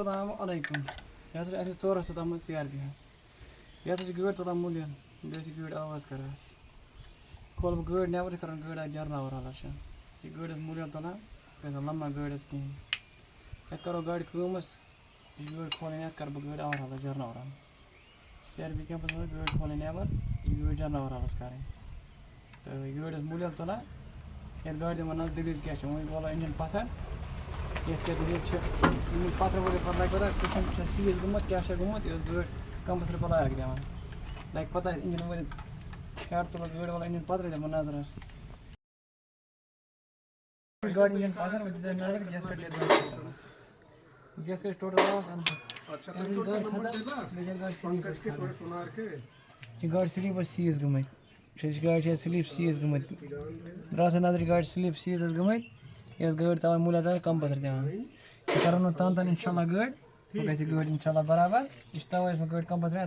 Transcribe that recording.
السلام علیکم یہ ہسا اَسہِ ژور ہَتھ تامَتھ CRPF ہَس یہِ ہسا چھِ گٲڑۍ توٚتام مُلین بیٚیہِ چھِ گٲڑۍ آواز کران حظ کھولہٕ بہٕ گٲڑۍ نٮ۪بر چھِ کران گٲڑۍ جرناوار حالات چھِ یہِ گٲڑۍ حظ مُلین تُلان بیٚیہِ لَمان گٲڑۍ حظ کِہیٖنۍ یَتھ کَرو گاڑِ کٲم حظ یہِ چھِ گٲڑۍ کھولٕنۍ یَتھ کَرٕ بہٕ گٲڑۍ آوار حالات جرناوارن CRPF کیمپَس منٛز گٲڑۍ کھولٕنۍ نٮ۪بر یہِ گٲڑۍ جرناوار حالات کَرٕنۍ تہٕ یہِ گٲڑۍ حظ مُلین تُلان یَتھ گاڑِ دِمو نظر دٔلیٖل کیٛاہ چھِ وۄنۍ والو اِنجَن پَتھر یَتھ کیٛاہ دٔلیٖل چھِ یِم پَتھر وٲلِو پَتہٕ لَگہِ پَتہ کُچھَن چھا سیٖز گوٚمُت کیٛاہ چھا گوٚمُت یہِ ٲس گٲڑۍ کَمپَسر بَلاک دِوان لَگہِ پَتہ اِنجَن وٲلِتھ ہیٚڈ تُلو گٲڑۍ والو اِنجَن پَتھرٕے دِمو نظر حظ گاڑِ اِنجَن پَتھر وۄنۍ دِژ نظر گیس کَٹ چھِ گیس کَٹ چھِ ٹوٹل لاس یہِ گاڑِ سِلیٖپ ٲس سیٖز گٔمٕتۍ یہِ گاڑِ چھِ سِلیٖپ سیٖز گٔمٕتۍ درٛاو سا نظرِ گاڑِ سِلیٖپ سیٖز ٲس گٔمٕتۍ یہِ ٲس گٲڑۍ تَوَے مُلیا تَوَے کَمپَسر دِوان یہِ کَرو نہٕ تَنہٕ اِنشاء اللہ گٲڑۍ وۄنۍ گژھِ یہِ گٲڑۍ اِنشاء اللہ برابر یہِ چھِ تَوَے ٲسمٕژ گٲڑۍ کَمپَسر